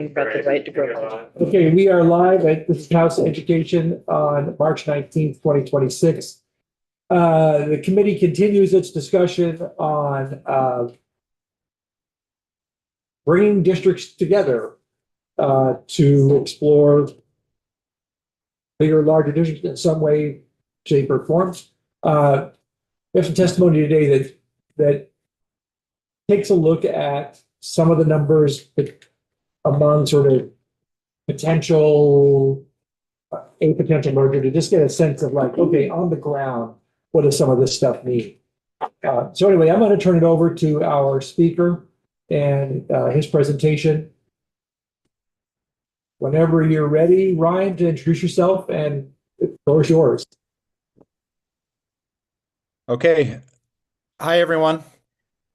About the right to grow. Okay, we are live at this is House Education on March 19th, 2026. The committee continues its discussion on bringing districts together to explore bigger, larger districts in some way, shape, or form. We have some testimony today that takes a look at some of the numbers among sort of potential a potential merger to just get a sense of like, okay, on the ground, what does some of this stuff mean? So anyway, I'm going to turn it over to our speaker and his presentation. Whenever you're ready, Ryan, to introduce yourself, and the floor is yours. Okay. Hi, everyone.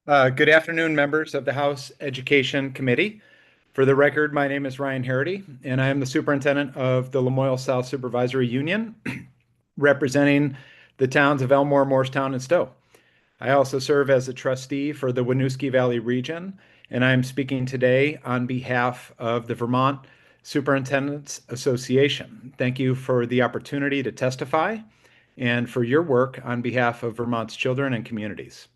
Good afternoon, members of the House Education Committee. For the record, my name is Ryan Harity, and I am the superintendent of the Lamoille South Supervisory Union, representing the towns of Elmore, Morristown, and Stowe. I also serve as a trustee for the Winooski Valley region, and I am speaking today on behalf of the Vermont Superintendents Association. Thank you for the opportunity to testify and for your work on behalf of Vermont's children and communities.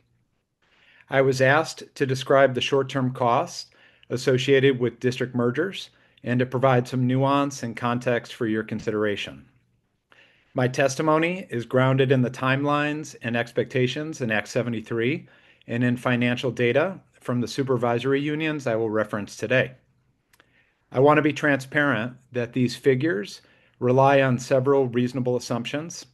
I was asked to describe the short-term costs associated with district mergers and to provide some nuance and context for your consideration. My testimony is grounded in the timelines and expectations in Act 73 and in financial data from the supervisory unions I will reference today. I want to be transparent that these figures rely on several reasonable assumptions,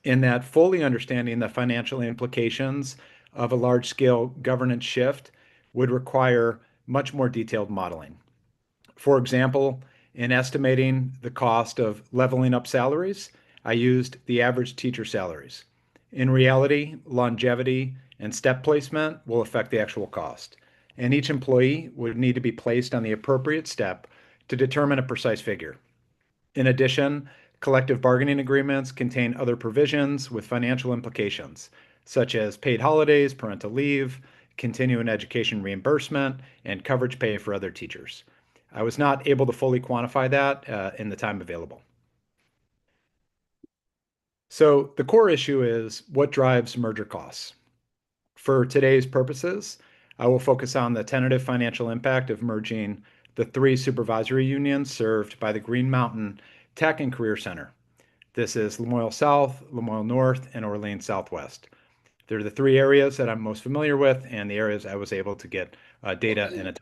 in that fully understanding the financial implications of a large-scale governance shift would require much more detailed modeling. For example, in estimating the cost of leveling up salaries, I used the average teacher salaries. In reality, longevity and step placement will affect the actual cost, and each employee would need to be placed on the appropriate step to determine a precise figure. In addition, collective bargaining agreements contain other provisions with financial implications, such as paid holidays, parental leave, continuing education reimbursement, and coverage pay for other teachers. I was not able to fully quantify that in the time available. So the core issue is what drives merger costs. For today's purposes, I will focus on the tentative financial impact of merging the three supervisory unions served by the Green Mountain Tech and Career Center. This is Lamoille South, Lamoille North, and Orleans Southwest. They're the three areas that I'm most familiar with and the areas I was able to get data in.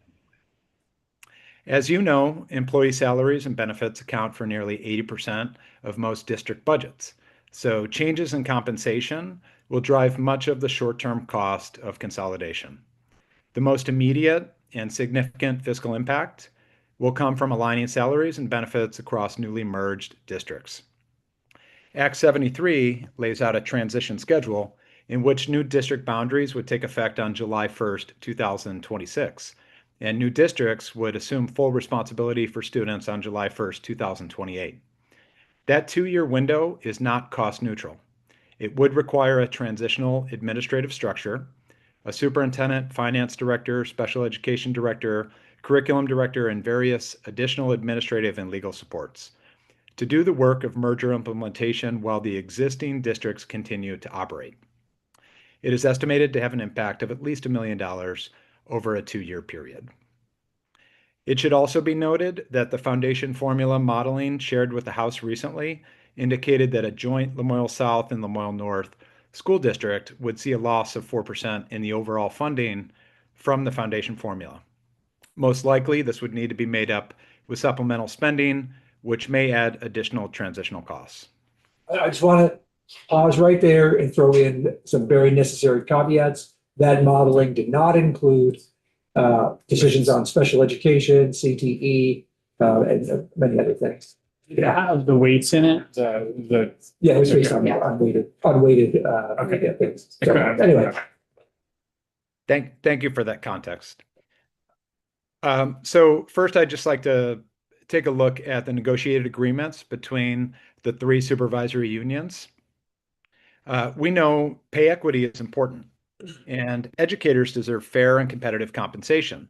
As you know, employee salaries and benefits account for nearly 80% of most district budgets. So changes in compensation will drive much of the short-term cost of consolidation. The most immediate and significant fiscal impact will come from aligning salaries and benefits across newly merged districts. Act 73 lays out a transition schedule in which new district boundaries would take effect on July 1st, 2026, and new districts would assume full responsibility for students on July 1st, 2028. That 2-year window is not cost neutral. It would require a transitional administrative structure, a superintendent, finance director, special education director, curriculum director, and various additional administrative and legal supports to do the work of merger implementation while the existing districts continue to operate. It is estimated to have an impact of at least $1 million over a 2-year period. It should also be noted that the foundation formula modeling shared with the House recently indicated that a joint Lamoille South and Lamoille North school district would see a loss of 4% in the overall funding from the foundation formula. Most likely, this would need to be made up with supplemental spending, which may add additional transitional costs. I just want to pause right there and throw in some very necessary caveats. That modeling did not include decisions on special education, CTE, and many other things. Yeah, the weights in it, Yeah, it was based on unweighted Okay. things. So, anyway, Thank you for that context. So first, I'd just like to take a look at the negotiated agreements between the three supervisory unions. We know pay equity is important, and educators deserve fair and competitive compensation.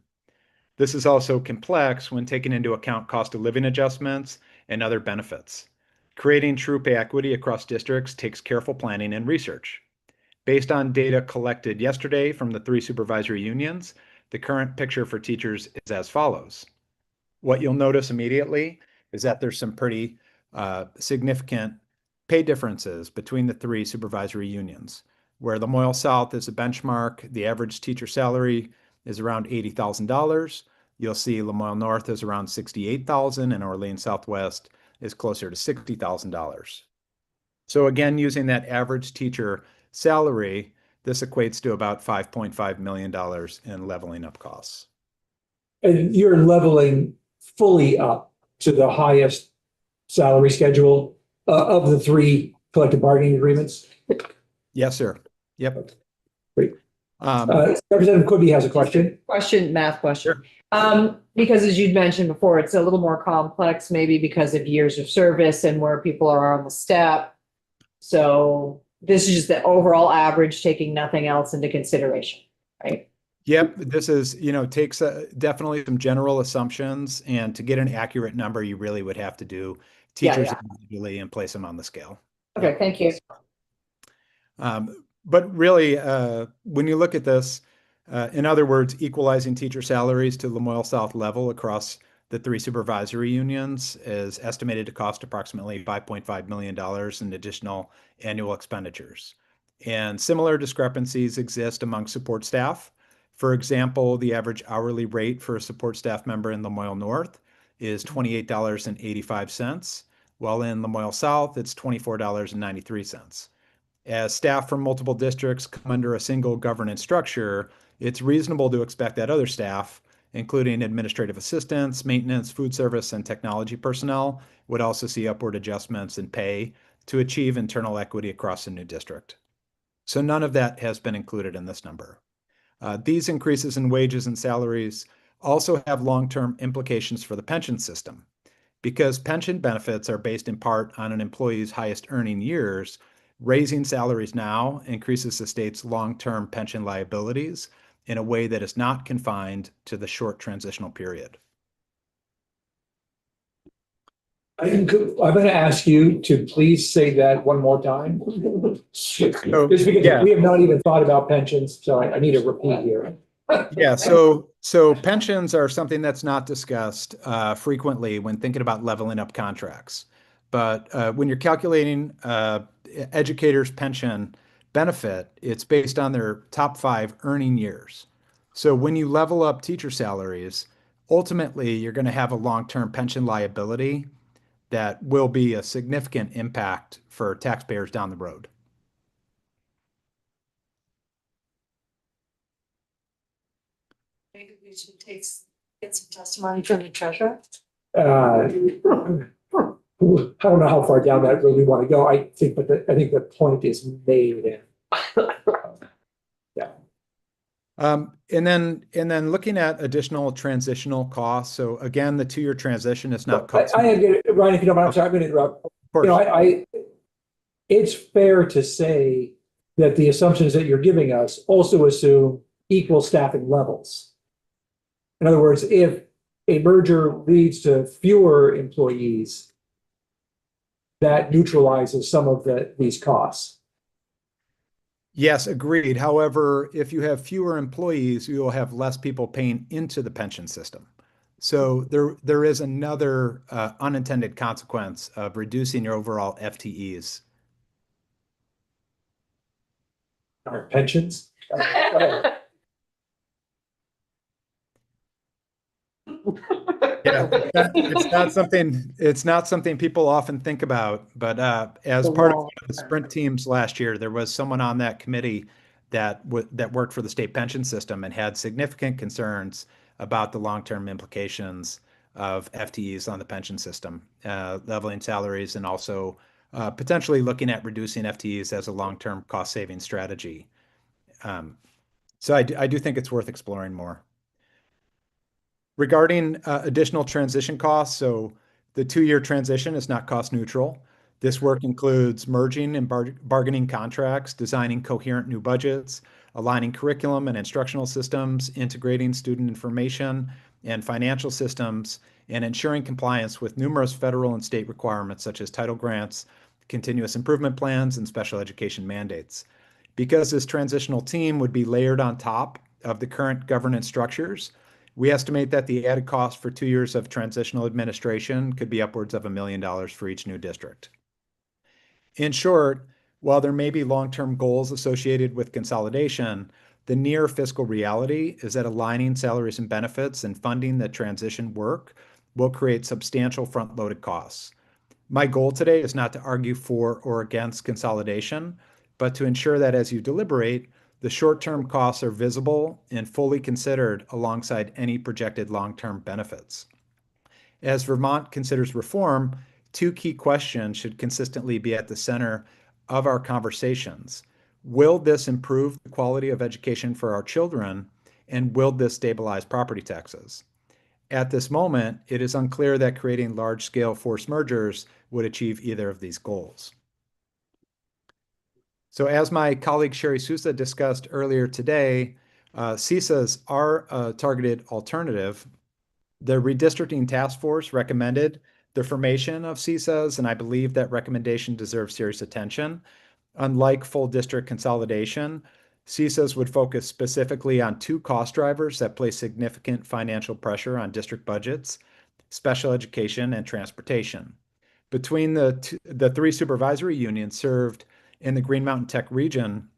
This is also complex when taking into account cost of living adjustments and other benefits. Creating true pay equity across districts takes careful planning and research. Based on data collected yesterday from the 3 supervisory unions, the current picture for teachers is as follows. What you'll notice immediately is that there's some pretty significant pay differences between the 3 supervisory unions. Where Lamoille South is a benchmark, the average teacher salary is around $80,000. You'll see Lamoille North is around $68,000 and Orleans Southwest is closer to $60,000. So again, using that average teacher salary, this equates to about $5.5 million in leveling up costs. And you're leveling fully up to the highest salary schedule of the 3 collective bargaining agreements? Yes, sir. Yep. Great. Representative Quigley has a question. Math question. Because as you'd mentioned before, it's a little more complex, maybe because of years of service and where people are on the step. So this is just the overall average, taking nothing else into consideration, right? Yep. This is, takes definitely some general assumptions, and to get an accurate number, you really would have to do teachers individually and place them on the scale. Okay, thank you. But really, when you look at this, in other words, equalizing teacher salaries to Lamoille South level across the 3 supervisory unions is estimated to cost approximately $5.5 million in additional annual expenditures. And similar discrepancies exist among support staff. For example, the average hourly rate for a support staff member in Lamoille North is $28.85, while in Lamoille South, it's $24.93. As staff from multiple districts come under a single governance structure, it's reasonable to expect that other staff, including administrative assistants, maintenance, food service, and technology personnel, would also see upward adjustments in pay to achieve internal equity across the new district. So none of that has been included in this number. These increases in wages and salaries also have long-term implications for the pension system. Because pension benefits are based in part on an employee's highest earning years, raising salaries now increases the state's long-term pension liabilities in a way that is not confined to the short transitional period. I'm going to ask you to please say that one more time. Just because we have not even thought about pensions, so I need a repeat here. Yeah, so pensions are something that's not discussed frequently when thinking about leveling up contracts. But when you're calculating educators' pension benefit, it's based on their top 5 earning years. So when you level up teacher salaries, ultimately you're going to have a long-term pension liability that will be a significant impact for taxpayers down the road. Maybe we should get some testimony from the treasurer. I don't know how far down that road we want to go. I think the point is made. Yeah. And then looking at additional transitional costs. So again, the 2-year transition is not cost. Ryan, if you don't mind, I'm sorry, I'm going to interrupt. Of course. It's fair to say that the assumptions that you're giving us also assume equal staffing levels. In other words, if a merger leads to fewer employees, that neutralizes some of these costs. Yes, agreed. However, if you have fewer employees, you will have less people paying into the pension system. So there is another unintended consequence of reducing your overall FTEs. Our pensions? Yeah, it's not something people often think about, but as part of the sprint teams last year, there was someone on that committee that worked for the state pension system and had significant concerns about the long-term implications of FTEs on the pension system, leveling salaries, and also potentially looking at reducing FTEs as a long-term cost-saving strategy. So I do think it's worth exploring more. Regarding additional transition costs, so the 2-year transition is not cost neutral. This work includes merging and bargaining contracts, designing coherent new budgets, aligning curriculum and instructional systems, integrating student information, and financial systems, and ensuring compliance with numerous federal and state requirements such as title grants, continuous improvement plans, and special education mandates. Because this transitional team would be layered on top of the current governance structures, we estimate that the added cost for 2 years of transitional administration could be upwards of $1 million for each new district. In short, while there may be long-term goals associated with consolidation, the near fiscal reality is that aligning salaries and benefits and funding the transition work will create substantial front-loaded costs. My goal today is not to argue for or against consolidation, but to ensure that as you deliberate, the short-term costs are visible and fully considered alongside any projected long-term benefits. As Vermont considers reform, 2 key questions should consistently be at the center of our conversations. Will this improve the quality of education for our children, and will this stabilize property taxes? At this moment, it is unclear that creating large-scale forced mergers would achieve either of these goals. So as my colleague Sherry Sousa discussed earlier today, CESAs are a targeted alternative. The redistricting task force recommended the formation of CESAs, and I believe that recommendation deserves serious attention. Unlike full district consolidation, CESAs would focus specifically on 2 cost drivers that place significant financial pressure on district budgets: special education and transportation. Between the 3 supervisory unions served in the Green Mountain Tech region,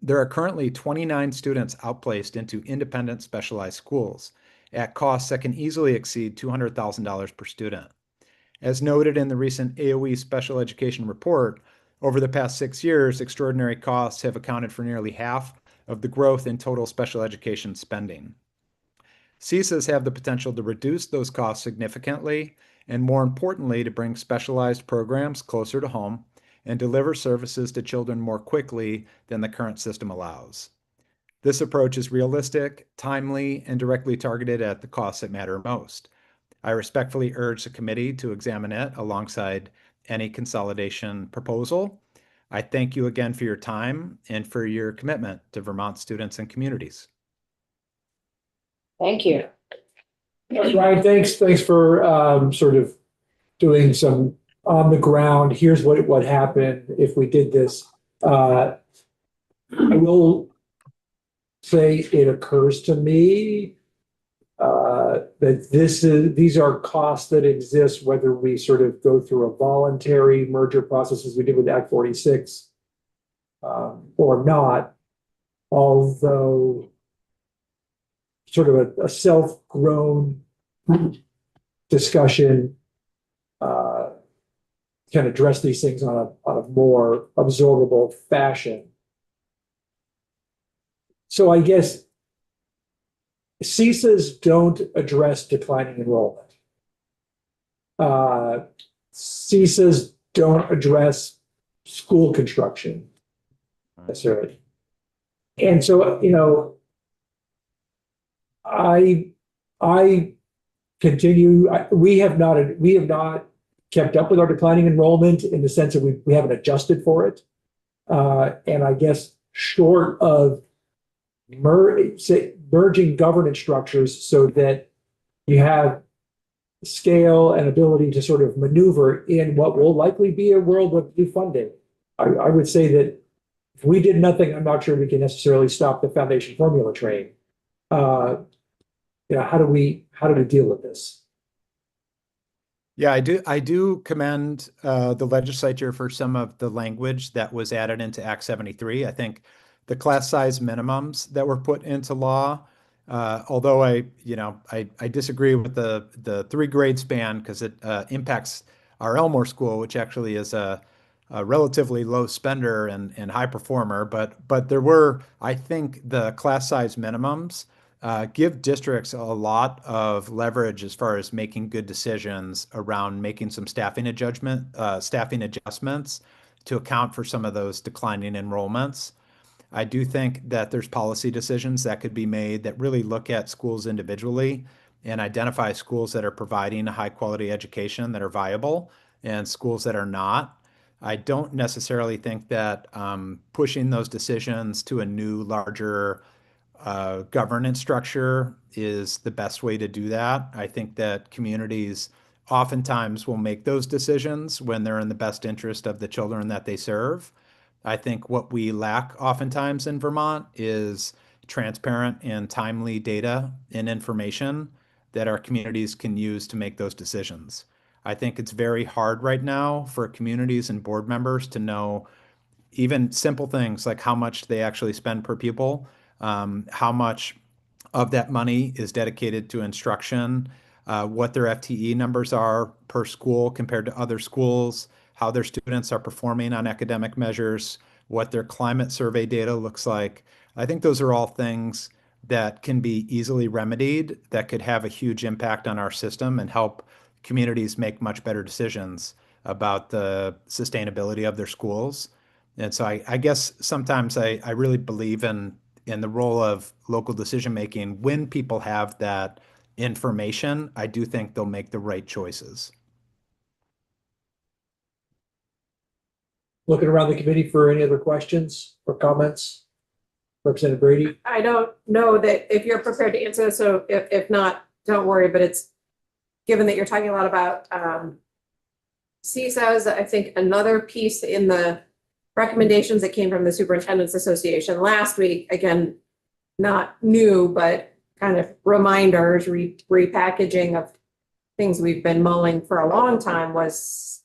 there are currently 29 students outplaced into independent specialized schools at costs that can easily exceed $200,000 per student. As noted in the recent AOE Special Education Report, over the past 6 years, extraordinary costs have accounted for nearly half of the growth in total special education spending. CESAs have the potential to reduce those costs significantly, and more importantly, to bring specialized programs closer to home and deliver services to children more quickly than the current system allows. This approach is realistic, timely, and directly targeted at the costs that matter most. I respectfully urge the committee to examine it alongside any consolidation proposal. I thank you again for your time and for your commitment to Vermont students and communities. Thank you. Ryan, thanks for sort of doing some on the ground. Here's what happened if we did this. I will say it occurs to me that these are costs that exist whether we sort of go through a voluntary merger process as we did with Act 46 or not, although sort of a self-grown discussion can address these things on a more absorbable fashion. So I guess CESAs don't address declining enrollment. CESAs don't address school construction necessarily. And so, I continue, we have not kept up with our declining enrollment in the sense that we haven't adjusted for it. And I guess short of merging governance structures so that you have scale and ability to sort of maneuver in what will likely be a world of new funding. I would say that if we did nothing, I'm not sure we can necessarily stop the foundation formula train. How do we deal with this? Yeah, I do commend the legislature for some of the language that was added into Act 73. I think the class size minimums that were put into law, although I disagree with the 3 grade span because it impacts our Elmore School, which actually is a relatively low spender and high performer. But there were, I think, the class size minimums give districts a lot of leverage as far as making good decisions around making some staffing adjustments to account for some of those declining enrollments. I do think that there's policy decisions that could be made that really look at schools individually and identify schools that are providing a high quality education that are viable and schools that are not. I don't necessarily think that pushing those decisions to a new, larger governance structure is the best way to do that. I think that communities oftentimes will make those decisions when they're in the best interest of the children that they serve. I think what we lack oftentimes in Vermont is transparent and timely data and information that our communities can use to make those decisions. I think it's very hard right now for communities and board members to know even simple things like how much they actually spend per pupil, how much of that money is dedicated to instruction, what their FTE numbers are per school compared to other schools, how their students are performing on academic measures, what their climate survey data looks like. I think those are all things that can be easily remedied that could have a huge impact on our system and help communities make much better decisions about the sustainability of their schools. And so I guess sometimes I really believe in the role of local decision making. When people have that information, I do think they'll make the right choices. Looking around the committee for any other questions or comments? Representative Brady? I don't know that if you're prepared to answer this, so if not, don't worry, but it's, given that you're talking a lot about CSAs, I think another piece in the recommendations that came from the Superintendent's Association last week, again, not new, but kind of reminders, repackaging of things we've been mulling for a long time, was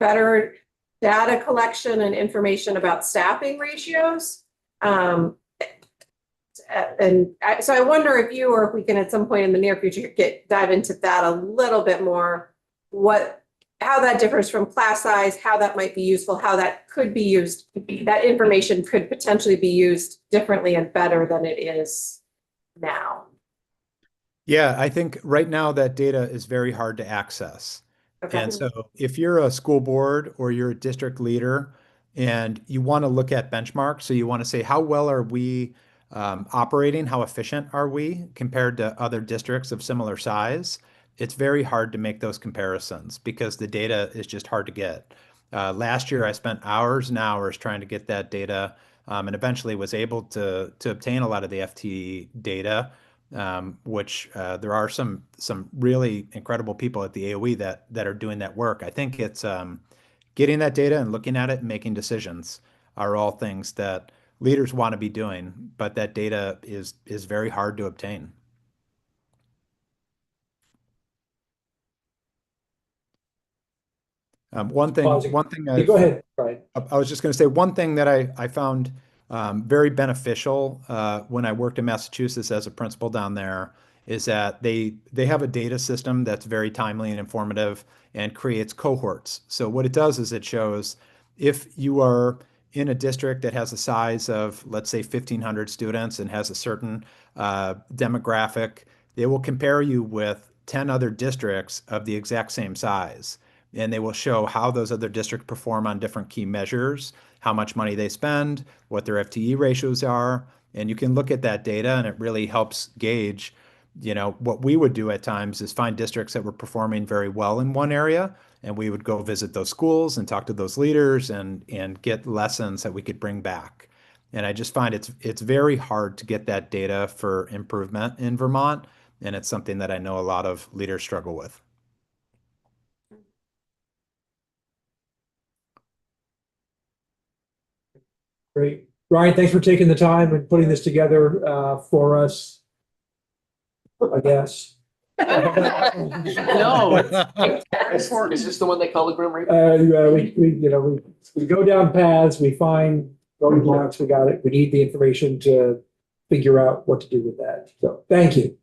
better data collection and information about staffing ratios. So I wonder if you, or if we can at some point in the near future dive into that a little bit more, how that differs from class size, how that might be useful, how that could be used. That information could potentially be used differently and better than it is now. Yeah, I think right now that data is very hard to access. Okay. And so if you're a school board or you're a district leader and you want to look at benchmarks, so you want to say, how well are we operating? How efficient are we compared to other districts of similar size? It's very hard to make those comparisons because the data is just hard to get. Last year, I spent hours and hours trying to get that data, and eventually was able to obtain a lot of the FTE data, which there are some really incredible people at the AOE that are doing that work. I think it's getting that data and looking at it and making decisions are all things that leaders want to be doing, but that data is very hard to obtain. One thing Yeah, go ahead, Brian. I was just going to say one thing that I found very beneficial when I worked in Massachusetts as a principal down there is that they have a data system that's very timely and informative and creates cohorts. So what it does is it shows if you are in a district that has a size of, let's say, 1,500 students and has a certain demographic, they will compare you with 10 other districts of the exact same size. And they will show how those other districts perform on different key measures, how much money they spend, what their FTE ratios are. And you can look at that data and it really helps gauge, what we would do at times is find districts that were performing very well in one area. And we would go visit those schools and talk to those leaders and get lessons that we could bring back. And I just find it's very hard to get that data for improvement in Vermont. And it's something that I know a lot of leaders struggle with. Great. Brian, thanks for taking the time and putting this together for us, I guess. No. Is this the one they call the Grim Reaper? We go down paths, we find roadblocks, we got it. We need the information to figure out what to do with that. So thank you.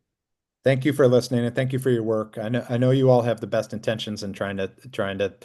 Thank you for listening and thank you for your work. I know you all have the best intentions in trying to